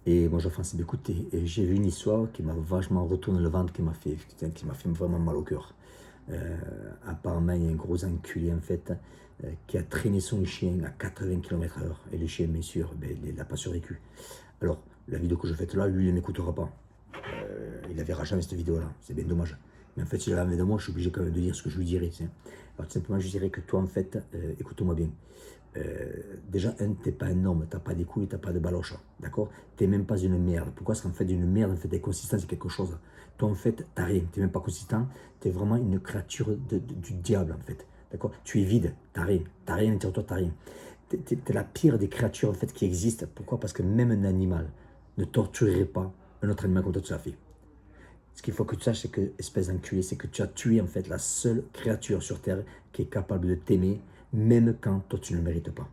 Et moi, Jean-François, écoutez, j'ai vu une histoire qui m'a vachement retourné le ventre, qui m'a fait vraiment mal au cœur. Euh, Apparemment, il y a un gros enculé, en fait, qui a traîné son chien à 80 km/h. Et le chien, bien sûr, ben, il n'a pas survécu. Alors, la vidéo que je fais là, lui, il ne m'écoutera pas. Il ne verra jamais cette vidéo-là. C'est bien dommage. Mais en fait, s'il a envie de moi, je suis obligé quand même de dire ce que je lui dirais. Tu sais. Alors, tout simplement, je dirais que toi, en fait, écoute-moi bien. Déjà, t'es pas un homme, t'as pas des couilles, t'as pas de baloche, d'accord? T'es même pas une merde. Pourquoi? Parce qu'en fait, une merde, en fait, t'es consistant, c'est quelque chose. Toi, en fait, t'as rien, t'es même pas consistant, t'es vraiment une créature du diable, en fait, d'accord? Tu es vide, t'as rien, à l'intérieur de toi, t'as rien. T'es la pire des créatures, en fait, qui existent. Pourquoi? Parce que même un animal ne torturerait pas un autre animal comme toi, tu l'as fait. Ce qu'il faut que tu saches, c'est que, espèce d'enculé, c'est que tu as tué, en fait, la seule créature sur Terre qui est capable de t'aimer, même quand toi, tu ne le mérites pas.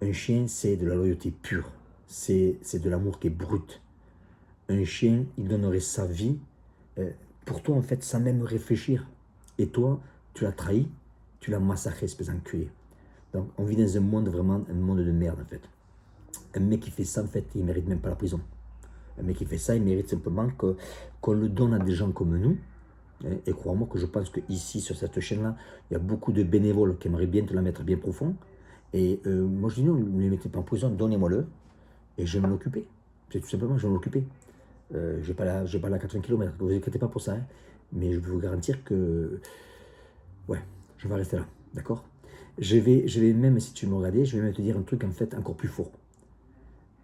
Un chien, c'est de la loyauté pure. C'est de l'amour qui est brut. Un chien, il donnerait sa vie euh, pour toi, en fait, sans même réfléchir. Et toi, tu l'as trahi, tu l'as massacré, espèce d'enculé. Donc, on vit dans un monde vraiment, un monde de merde, en fait. Un mec qui fait ça, en fait, il mérite même pas la prison. Un mec qui fait ça, il mérite simplement qu'on le donne à des gens comme nous. Et crois-moi que je pense qu'ici, sur cette chaîne-là, il y a beaucoup de bénévoles qui aimeraient bien te la mettre bien profond. Et moi, je dis non, ne les mettez pas en prison, donnez-moi-le. Et je vais m'en occuper. C'est tout simplement, je vais m'en occuper. Je vais pas la 80 km, ne vous inquiétez pas pour ça. Hein. Mais je peux vous garantir que, ouais, je vais rester là. D'accord. Je vais même, si tu me regardais, je vais même te dire un truc en fait encore plus fort.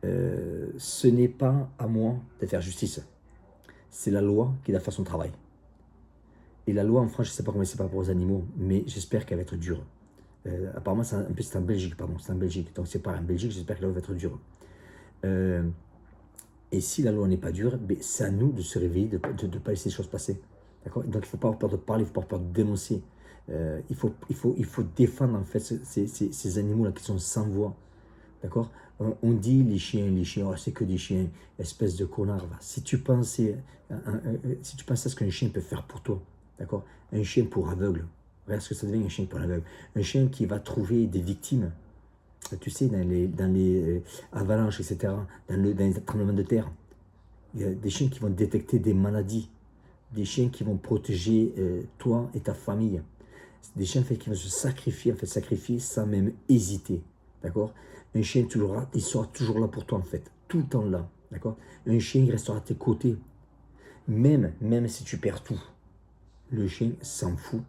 Ce n'est pas à moi de faire justice. C'est la loi qui doit faire son travail. Et la loi en France, je ne sais pas comment c'est par rapport aux animaux, mais j'espère qu'elle va être dure. Apparemment, c'est en Belgique, pardon, c'est en Belgique. Donc c'est pas en Belgique, j'espère qu'elle va être dure. Euh, Et si la loi n'est pas dure, ben, c'est à nous de se réveiller, de ne pas laisser les choses passer. D'accord. Donc il ne faut pas avoir peur de parler, il ne faut pas avoir peur de dénoncer. Il faut défendre en fait ces animaux-là qui sont sans voix. D'accord. On dit les chiens, oh, c'est que des chiens, espèce de connard. Va. Si tu penses à ce qu'un chien peut faire pour toi, d'accord. Un chien pour aveugle, regarde ce que ça devient un chien pour aveugle. Un chien qui va trouver des victimes, tu sais, dans les avalanches, etc., dans les tremblements de terre. Il y a des chiens qui vont détecter des maladies, des chiens qui vont protéger toi et ta famille. Des chiens en fait, qui vont se sacrifier, sacrifier sans même hésiter. D'accord. Un chien, il sera toujours là pour toi, en fait. Tout le temps là. D'accord. Un chien, il restera à tes côtés. Même si tu perds tout, le chien s'en fout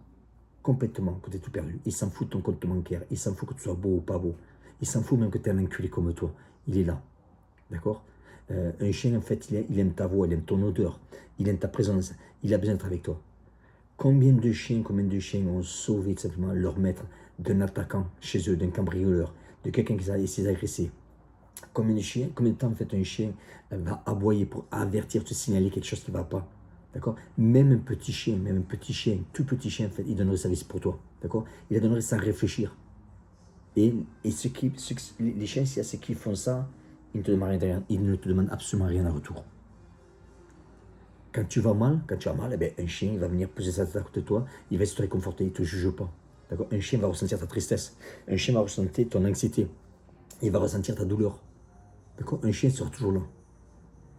complètement que tu aies tout perdu. Il s'en fout de ton compte bancaire. Il s'en fout que tu sois beau ou pas beau. Il s'en fout même que tu es un enculé comme toi. Il est là. D'accord. Un chien, en fait, il aime ta voix, il aime ton odeur, il aime ta présence, il a besoin d'être avec toi. Combien de chiens ont sauvé tout simplement leur maître d'un attaquant chez eux, d'un cambrioleur, de quelqu'un qui essaie d'agresser. Combien de temps en fait un chien va aboyer pour avertir, te signaler quelque chose qui ne va pas. D'accord. Même un petit chien, tout petit chien, en fait, il donnerait sa vie pour toi. D'accord. Il la donnerait sans réfléchir. Et les chiens, s'il y a ceux qui font ça, ils ne te demandent absolument rien en retour. Quand tu vas mal, quand tu as mal, eh bien, un chien il va venir poser sa tête à côté de toi, il va essayer de te réconforter, il ne te juge pas. D'accord. Un chien va ressentir ta tristesse, un chien va ressentir ton anxiété, il va ressentir ta douleur. D'accord. Un chien sera toujours là.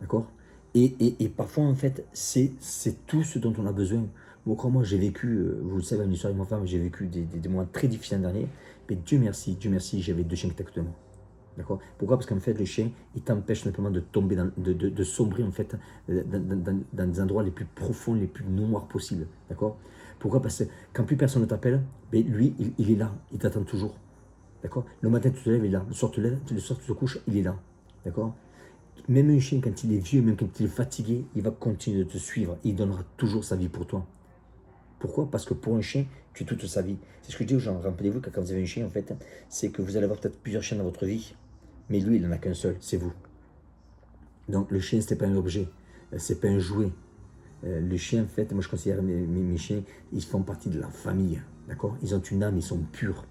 D'accord. Et parfois, en fait, c'est tout ce dont on a besoin. Bon, crois-moi, j'ai vécu, vous le savez, une histoire avec ma femme, j'ai vécu des moments très difficiles l'an dernier, mais Dieu merci, j'avais 2 chiens qui étaient à côté de moi. D'accord. Pourquoi? Parce qu'en fait, le chien, il t'empêche simplement de tomber, de sombrer en fait dans des endroits les plus profonds, les plus noirs possibles. D'accord. Pourquoi? Parce que quand plus personne ne t'appelle, ben, lui, il est là, il t'attend toujours. D'accord. Le matin, tu te lèves, il est là. Le soir, tu te couches, il est là. D'accord. Même un chien, quand il est vieux, même quand il est fatigué, il va continuer de te suivre. Il donnera toujours sa vie pour toi. Pourquoi? Parce que pour un chien, tu es toute sa vie. C'est ce que je dis aux gens. Rappelez-vous que quand vous avez un chien, en fait, c'est que vous allez avoir peut-être plusieurs chiens dans votre vie. Mais lui, il n'en a qu'un seul, c'est vous. Donc le chien, ce n'est pas un objet, c'est pas un jouet. Le chien, en fait, moi je considère mes chiens, ils font partie de la famille. D'accord. Ils ont une âme, ils sont purs.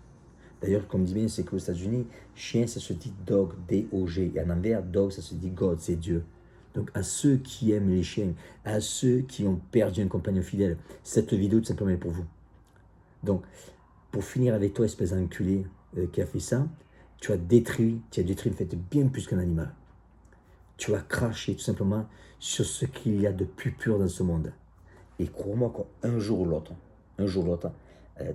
D'ailleurs, comme dit bien, c'est qu'aux États-Unis, chien, ça se dit dog, D-O-G. Et en anglais, dog, ça se dit God, c'est Dieu. Donc, à ceux qui aiment les chiens, à ceux qui ont perdu un compagnon fidèle, cette vidéo, tout simplement, est pour vous. Donc, pour finir avec toi, espèce d'enculé qui a fait ça, tu as détruit en fait bien plus qu'un animal. tu vas cracher tout simplement sur ce qu'il y a de plus pur dans ce monde. Et crois-moi qu'un jour ou l'autre,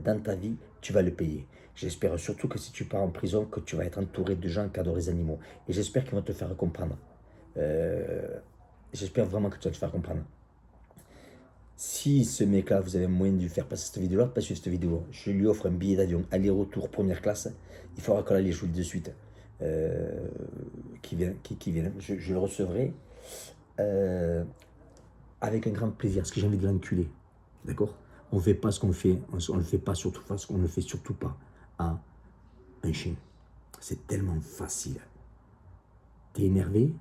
dans ta vie, tu vas le payer. J'espère surtout que si tu pars en prison, que tu vas être entouré de gens qui adorent les animaux. Et j'espère qu'ils vont te faire comprendre. Euh, j'espère vraiment que tu vas te faire comprendre. Si ce mec-là, vous avez moyen de lui faire passer cette vidéo-là, passez cette vidéo. Je lui offre un billet d'avion aller-retour première classe. Il faudra qu'on aille jouer de suite. Qui vient. Je le recevrai avec un grand plaisir, parce que j'ai envie de l'enculer. D'accord? On ne fait pas ce qu'on fait, on ne fait pas surtout, on ne fait surtout pas à un chien. C'est tellement facile. T'es énervé,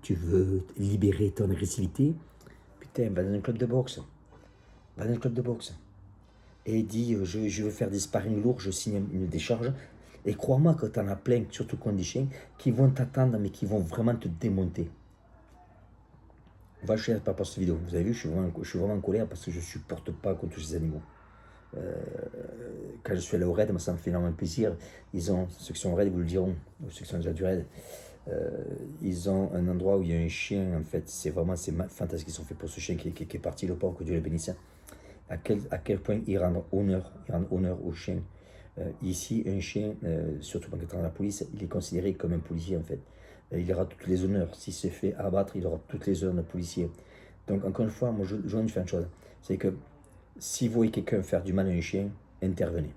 tu veux libérer ton agressivité. Putain, va dans un club de boxe. Va dans un club de boxe. Et dis, je veux faire des sparring lourds, je signe une décharge. Et crois-moi que tu en as plein, surtout qu'on des chiens, qui vont t'attendre, mais qui vont vraiment te démonter. Va chez pas pour cette vidéo. Vous avez vu, je suis vraiment en colère parce que je ne supporte pas qu'on touche ces animaux. Quand je suis allé au raid, ça me fait énormément plaisir. Ils ont, ceux qui sont au raid, vous le diront, ceux qui sont déjà du raid, ils ont un endroit où il y a un chien, en fait, c'est fantastique, ils sont faits pour ce chien qui est parti, le pauvre, que Dieu le bénisse. À quel point ils rendent honneur au chien. Ici, un chien, surtout quand il est dans la police, il est considéré comme un policier, en fait. Il aura tous les honneurs. S'il se fait abattre, il aura toutes les honneurs de policier. Donc, encore une fois, moi, je veux faire une chose, c'est que si vous voyez quelqu'un faire du mal à un chien, intervenez.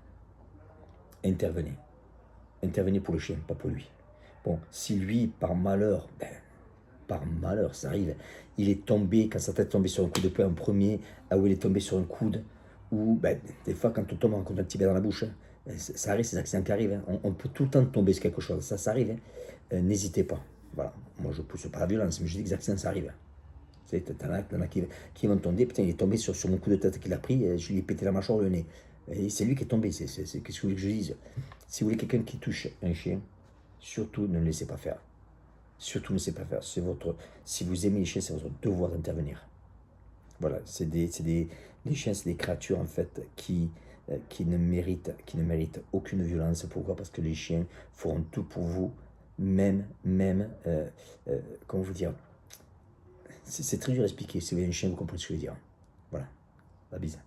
Intervenez. Intervenez pour le chien, pas pour lui. Bon, si lui, par malheur, ça arrive, il est tombé, quand sa tête est tombée sur un coup de poing en premier, où il est tombé sur un coude, ou des fois, quand on tombe, on rencontre un petit dans la bouche, ça arrive, c'est des accidents qui arrivent. On peut tout le temps tomber sur quelque chose, ça arrive. N'hésitez pas. Voilà. Moi, je ne pousse pas la violence, mais je dis que les accidents, ça arrive. T'en as qui vont tomber, putain, il est tombé sur mon coup de tête qu'il a pris, je lui ai pété la mâchoire, le nez. Et c'est lui qui est tombé, qu'est-ce que vous voulez que je dise? Si vous voulez quelqu'un qui touche un chien, surtout ne le laissez pas faire. Surtout ne laissez pas faire. Si vous aimez les chiens, c'est votre devoir d'intervenir. Voilà, les chiens, c'est des créatures en fait qui ne méritent aucune violence. Pourquoi? Parce que les chiens feront tout pour vous, même, comment vous dire, c'est très dur à expliquer. Si vous avez un chien, vous comprenez ce que je veux dire. Voilà, la bise.